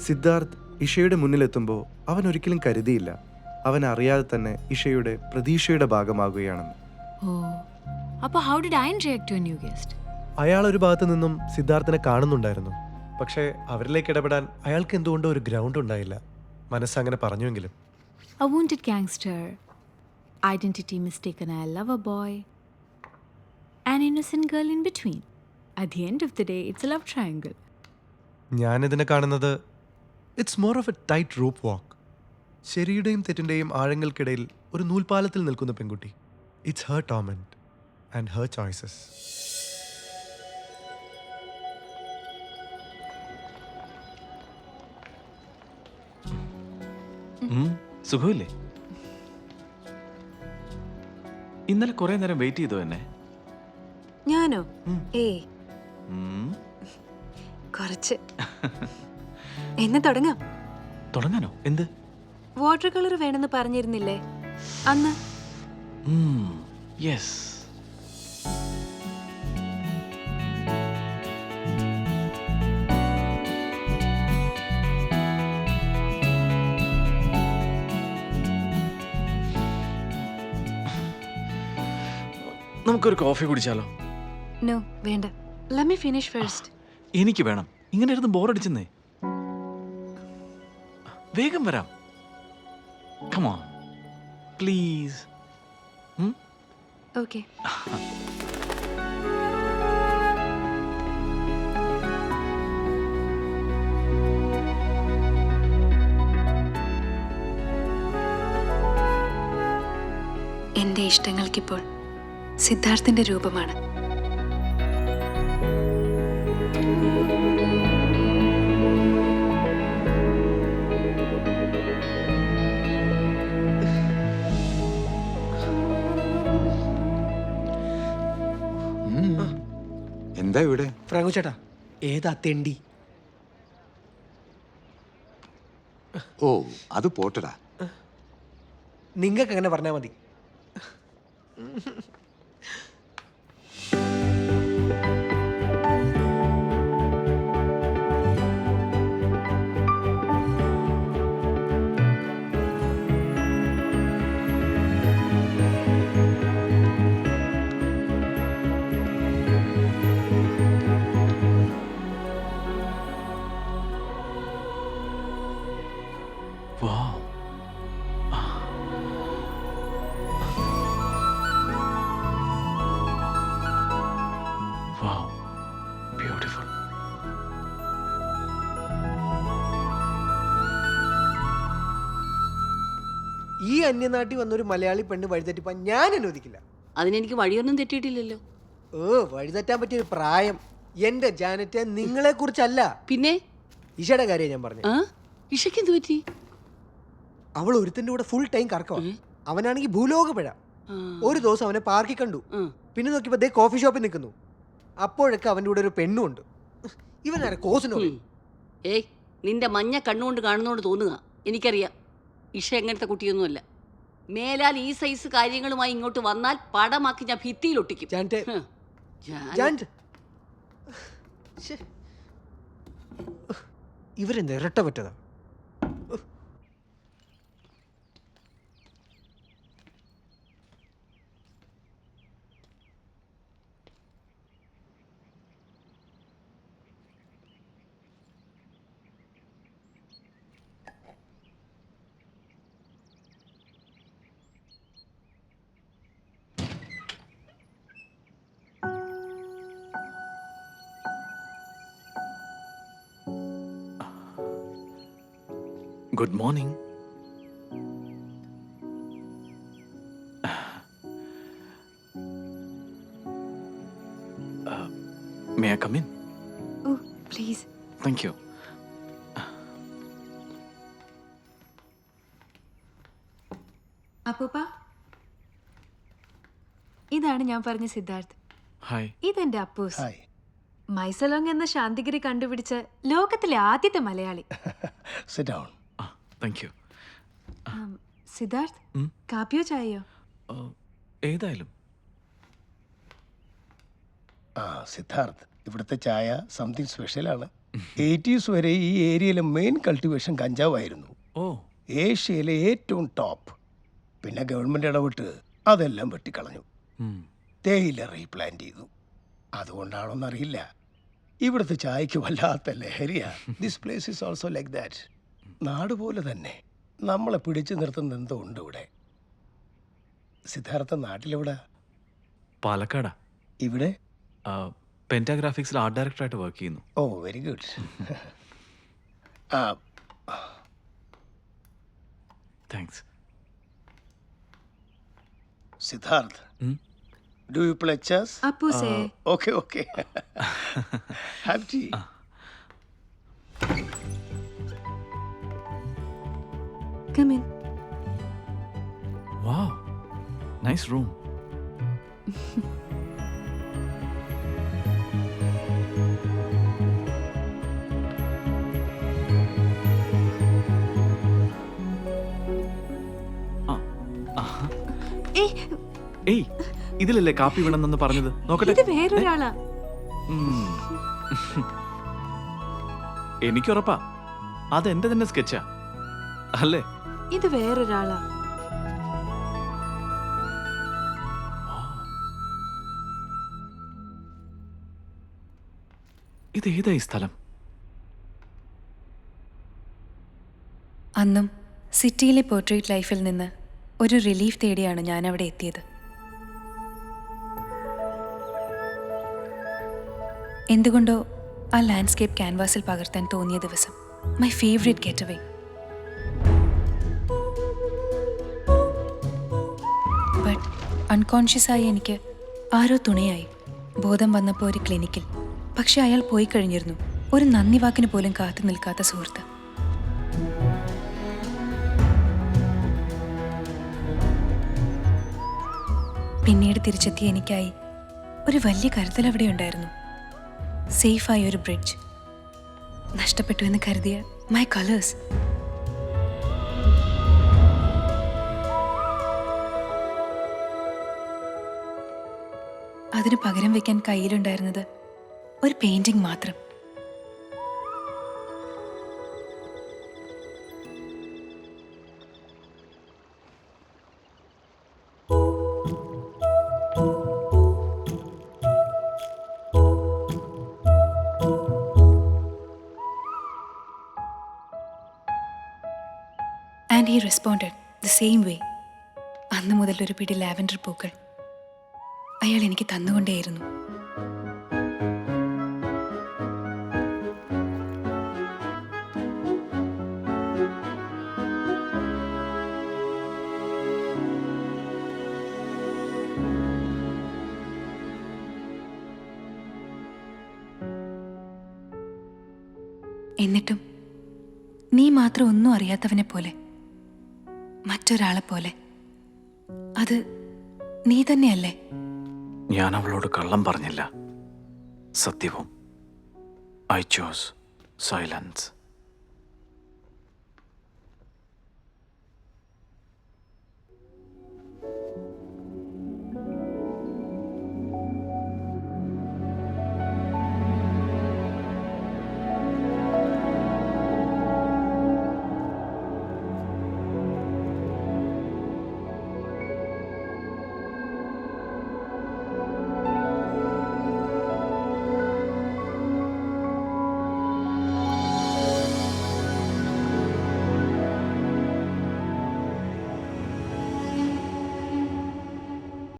സിദ്ധാർത്ഥ് ഇഷയുടെ മുന്നിലെത്തുമ്പോൾ അവൻ ഒരിക്കലും കരുതിയില്ല അവൻ അറിയാതെ തന്നെ ഇഷയുടെ പ്രതീക്ഷയുടെ ഭാഗമാകുകയാണെന്ന്. Oh. Appa, how did Ayan react to a new guest? അയാൾ ഒരു ഭാഗത്തു നിന്നും സിദ്ധാർത്ഥിനെ കാണുന്നുണ്ടായിരുന്നു. പക്ഷേ അവരിലേക്ക് ഇടപെടാൻ അയാൾക്ക് എന്തുകൊണ്ടോ ഒരു ഗ്രൗണ്ട് ഉണ്ടായില്ല. മനസ്സങ്ങനെ പറഞ്ഞുവെങ്കിലും. A wounded gangster, identity mistaken a lover boy, an innocent girl in between. At the end of the day, it's a love triangle. ഞാനിതിനെ കാണുന്നത് it's more of a tight rope walk. ശരിയുടെയും തെറ്റിൻ്റെയും ആഴങ്ങൾക്കിടയിൽ ഒരു നൂൽപാലത്തിൽ നിൽക്കുന്ന പെൺകുട്ടി. It's her torment and her choices. സുഖമില്ലേ? ഇന്നലെ കുറെ നേരം വെയിറ്റ് ചെയ്തോ എന്നെ? ഞാനോ? ഏയ് ഉം. കുറച്ച്. എന്നെ തുടങ്ങാം. തുടങ്ങാനോ? എന്ത്? വാട്ടർ കളർ വേണമെന്ന് പറഞ്ഞിരുന്നില്ലേ അന്ന്? യെസ്. നമുക്കൊരു കോഫി കുടിച്ചാലോ? നോ വേണ്ട. Let me finish first. എനിക്ക് വേണം. ഇങ്ങനെ ഇരുന്ന് ബോറടിച്ചെന്നേ. വേഗം വരാം. Come on please. ഓക്കെ. എന്റെ ഇഷ്ടങ്ങൾക്കിപ്പോൾ സിദ്ധാർത്ഥിന്റെ രൂപമാണ്. എന്താ ഇവിടെ? ഫ്രാങ്കോ ചേട്ടാ, ഏതാ തെണ്ടി? ഓ, അത് പോട്ടടാ. നിങ്ങൾക്ക് അങ്ങനെ പറഞ്ഞാൽ മതി. Wow. Wow. Beautiful. ഈ അന്യനാട്ടിൽ വന്നൊരു മലയാളി പെണ്ണ് വഴിതെറ്റിപ്പാൻ ഞാൻ അനുവദിക്കില്ല. അതിനെനിക്ക് വഴിയൊന്നും തെറ്റിയിട്ടില്ലല്ലോ. ഓ, വഴിതെറ്റാൻ പറ്റിയൊരു പ്രായം. എന്റെ ജാനറ്റ് നിങ്ങളെ കുറിച്ചല്ല, പിന്നെ ഇഷയുടെ കാര്യം ഞാൻ പറഞ്ഞു. ആ ഇഷയ്ക്ക് എന്ത് പറ്റി? അവൾ ഒരുത്തന്റെ കൂടെ ഫുൾ ടൈം കറക്കവാ. അവനാണെങ്കിൽ ഭൂലോക പിഴ. ഒരു ദിവസം അവനെ പാർക്കിൽ കണ്ടു. പിന്നെ നോക്കിയപ്പോ ദേ കോഫി ഷോപ്പിൽ നിൽക്കുന്നു. അപ്പോഴൊക്കെ അവന്റെ കൂടെ ഒരു പെണ്ണുണ്ട്. ഇവനാരെ കോസിനോ? ഏയ്, നിന്റെ മഞ്ഞ കണ്ണുകൊണ്ട് കാണുന്നോണ്ട് തോന്നുക. എനിക്കറിയാം ഇഷ എങ്ങനത്തെ കുട്ടിയൊന്നുമല്ല. മേലാൽ ഈ സൈസ് കാര്യങ്ങളുമായി ഇങ്ങോട്ട് വന്നാൽ പടമാക്കി ഞാൻ ഭിത്തിയിൽ ഒട്ടിക്കും. ജാനറ്റ്, ഹ്. ജാനറ്റ്. ശ്ശേ. ഇവരെന്താ ഇരട്ട പറ്റതാ? Good morning. May I come in? Oh please. Thank you. അപ്പൂപ്പ, ഇതാണ് ഞാൻ പറഞ്ഞ സിദ്ധാർത്ഥ്. Hi. ഇതെന്റെ അപ്പൂസ്. മൈസലോങ് എന്ന ശാന്തിഗിരി കണ്ടുപിടിച്ച ലോകത്തിലെ ആദ്യത്തെ Malayali. Sit down. Thank you. Siddharth, കാപ്പിയോ ചായയോ? ഏതായാലും. സിദ്ധാർത്ഥ്, ഇവിടുത്തെ ചായ സംതിങ് സ്പെഷ്യലാണ്. 80s വരെ ഈ ഏരിയയിലെ മെയിൻ കൾട്ടിവേഷൻ കഞ്ചാവായിരുന്നു. ഓ ഏഷ്യയിലെ ഏറ്റവും ടോപ്പ്. പിന്നെ ഗവൺമെൻറ് ഇടപെട്ട് അതെല്ലാം വെട്ടിക്കളഞ്ഞു. തേയില റീപ്ലാന്റ് ചെയ്തു. അതുകൊണ്ടാണോന്നറിയില്ല, ഇവിടുത്തെ ചായക്ക് വല്ലാത്ത ലഹരിയാ. This place is also like that. നാട് പോലെ തന്നെ നമ്മളെ പിടിച്ചു നിർത്തുന്ന എന്തോ ഉണ്ട് ഇവിടെ. സിദ്ധാർത്ഥ നാട്ടിലെവിടെ? പാലക്കാടാ. ഇവിടെ? പെൻറ്റാഗ്രാഫിക്സിൽ ആർട്ട് ഡയറക്ടറായിട്ട് വർക്ക് ചെയ്യുന്നു. Oh very good. Thanks. Siddharth, do you play chess? അപ്പൂസേ okay okay. Have tea. come in. Wow, nice room. ഏയ്, ഇതിലല്ലേ കാപ്പി വേണമെന്ന് പറഞ്ഞത്? നോക്കട്ടെ. ഇത് വേറൊരാളാ. എനിക്കുറപ്പാ അത് എന്റെ തന്നെ സ്കെച്ചാ അല്ലേ? ഇത് വേറൊരാളാ. ഇത് ഏതായി സ്ഥലം? അന്നും സിറ്റിയിലെ പോർട്രേറ്റ് ലൈഫിൽ നിന്ന് ഒരു റിലീഫ് തേടിയാണ് ഞാൻ അവിടെ എത്തിയത്. എന്തുകൊണ്ടോ ആ ലാൻഡ്സ്കേപ്പ് ക്യാൻവാസിൽ പകർത്താൻ തോന്നിയ ദിവസം, my favourite get away. But അൺകോൺഷ്യസായി എനിക്ക് ആരോ തുണയായി. ബോധം വന്നപ്പോൾ ഒരു ക്ലിനിക്കിൽ. പക്ഷെ അയാൾ പോയി കഴിഞ്ഞിരുന്നു. ഒരു നന്ദി വാക്കിന് പോലും കാത്തു നിൽക്കാത്ത സുഹൃത്ത്. പിന്നീട് തിരിച്ചെത്തിയ എനിക്കായി ഒരു വലിയ കരുതൽ അവിടെ ഉണ്ടായിരുന്നു. സേഫായ ഒരു ബ്രിഡ്ജ്. നഷ്ടപ്പെട്ടു എന്ന് കരുതിയ മൈ കളേഴ്സ്. അതിന് പകരം വെക്കാൻ കയ്യിലുണ്ടായിരുന്നത് ഒരു പെയിന്റിംഗ് മാത്രം. And he responded the same way. അന്ന് മുതൽ ഒരു പിടി ലാവൻഡർ പൂക്കൾ അയാൾ എനിക്ക് തന്നുകൊണ്ടേയിരുന്നു. എന്നിട്ടും നീ മാത്രം ഒന്നും അറിയാത്തവനെ പോലെ, മറ്റൊരാളെ പോലെ. അത് നീ തന്നെയല്ലേ? ഞാൻ അവളോട് കള്ളം പറഞ്ഞില്ല, സത്യവും. I chose silence.